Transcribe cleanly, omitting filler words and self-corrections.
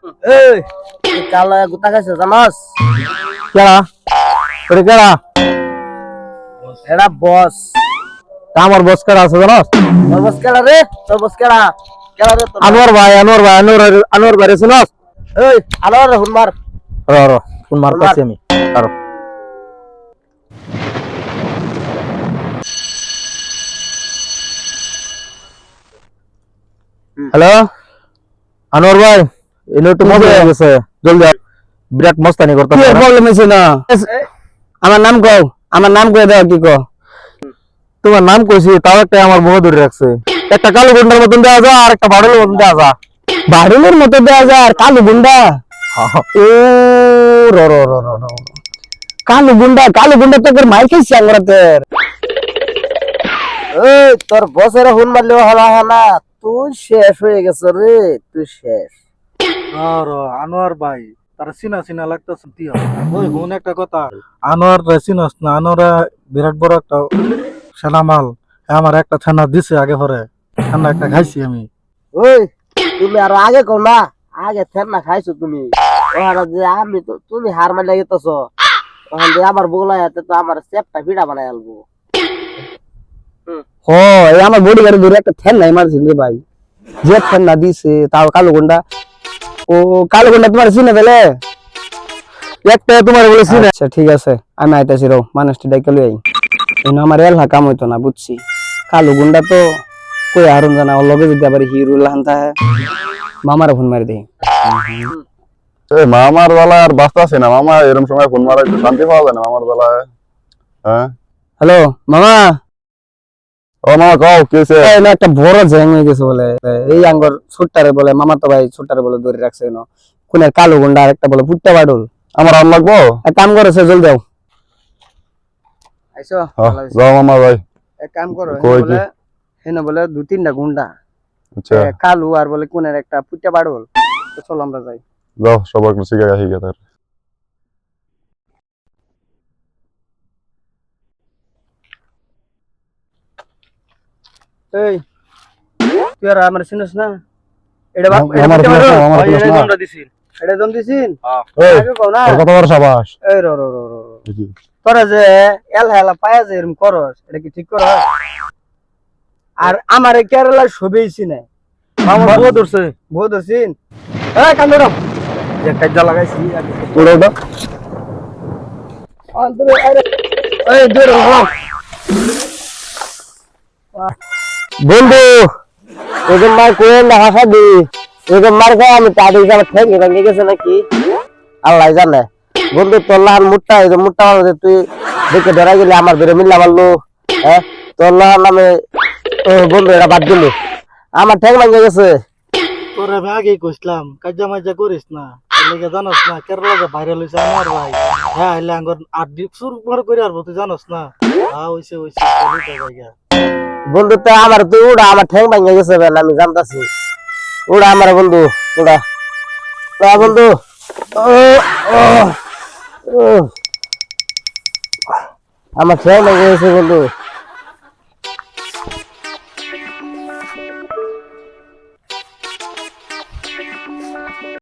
এই কালা গুতা খাইছে জানাস? কেডা ওরে কেডা এরা বস। আমার বস কেডা আছে জানোস? তোর বস কেডা রে? তোর বস কেডা? কেডা রে তোর? আনোয়ার ভাই শুনস? এই আলোর হুন মার। র ফোন মারতাছি আমি। আর হ্যালো আনোয়ার ভাই এনে একটু মজা হয়ে গেছে, জলদি আয়। বিরাট মস্তানি করতে কি প্রবলেম হইছে না? আমার নাম কও, আমার নাম কই দাও। কি কও? তোমার নাম কইছি তাও একটা আমার বহু দূরে রাখছে। একটা কালো গুন্ডার মতন দেওয়া যায় আর একটা বাড়লের মতন দেওয়া যায়। বাড়লের মতো দেওয়া যায় আর কালো গুন্ডা? ও র র র র র। কালো গুন্ডা তো করে মাইর খাইছি আমরাতের। এই তোর বসের হুন মারলে হলা হলা তুই শেষ হয়ে গেছ রে, তুই শেষ। আর আনোয়ার ভাই তারা চিনা চিনা লাগতেছে তুই। ওই হুন একটা কথা, আনোয়ার চিনস না? আনোয়ার বিরাট বড় একটা সেনামাল। আমার একটা থানা দিছে আগে পরে, থানা একটা খাইছি আমি। ওই তুমি আরো আগে কও না, আগে ফের না খাইছো তুমি। ওহারা যে আমি তো তুমি হার মারলে গেতেছ, ওখান দিয়ে আমার বগলা হাতে তো আমার চেপটা ভিড়া বানাই আলবো। ও এই আমার বডি গাড়ি ধরে একটা ঠেন নাই মারছিল রে ভাই। যে ঠেন না দিছে তাও কালো গুন্ডা। ও কালো গুন্ডা তোমার চিনে ফেলে? একটা তোমার বলে চিনে। আচ্ছা ঠিক আছে আমি আইতাছি রো, মানুষটি ডাইকা লই আই। এই আমার এলহা কাম হইতো না বুঝছি। কালো গুন্ডা তো কই হারুন জানা, ওর লগে যদি আবার হিরুল হানতা হয় মামার ফোন মারি দেই। মামার বেলায় আর বাঁচতেছে না। মামা এরকম সময় ফোন মারা একটু শান্তি পাওয়া যায় না মামার বেলায়। হ্যাঁ হ্যালো মামা। ও মামা কও কি হয়েছে? এই না একটা বড় জ্যাং হয়ে গেছে বলে, এই আঙ্গর ছোট্টারে বলে মামা তো ভাই ছোট্টারে বলে ধরে রাখছে না। কোনের কালো গুন্ডা আর একটা বলে ফুটটা বাডুল। আমার আম লাগবো? এক কাম করেছে জলদি দাও। আইছো যাও মামা ভাই। এক কাম করো, কই কি? বলে হেনে বলে দু তিনটা গুন্ডা, আচ্ছা কালু আর বলে কোনের একটা পুট্টা বাড়ল। তো চলো আমরা যাই। যাও সবার শিখে আসি গে তার। এই তুই আর আমার চিনিস না? এটা আমার চিনিস না, আমার চিনিস না। এটা দম দিছিন এই আগে কও না। তোর কত বড় সাবাস? এই র র র র র। তোরা যে এলা হেলা পায়া যে এরকম করস, এটা কি ঠিক করস? আর আমার কেরালা ছবিছি না আমার বউ ধরছে, বউ ধরছিন। এই কান্দো রাম যে কাজা লাগাইছি আগে ওটা ওটা অন্তরে। আরে এই দূর হ। বন্ধু এরকম মার কোয়েন না হাসা দি, এরকম মার খাই আমি তাদের হিসাবে ঠেকে ভেঙে গেছে নাকি আল্লাহ জানে। বন্ধু তোর লাহান মুটটা এই যে মুটটা মারতে তুই দেখে ধরা গেলি আমার বেড়ে মিল্লা মারলো। হ্যাঁ তোর লাহার নামে বন্ধু এটা বাদ দিল, আমার ঠেক ভেঙে গেছে। তোরে আমি আগেই কইছিলাম কাজা মাজা করিস না, লেগে জানোস না কেরলা যে ভাইরাল হয়েছে আমার ভাই। হ্যাঁ এলে আঙ্গর আট সুর পর করে আসবো, তুই জানোস না? হ্যাঁ হইছে হইছে জায়গা। বন্ধু তো আমার তুই উড়া, আমার ঠেক ভেঙে গেছে বেন আমি জানতাছি। উড়া আমার বন্ধু উড়া বন্ধু। ও ও আমার ঠেক ভেঙে গেছে বন্ধু।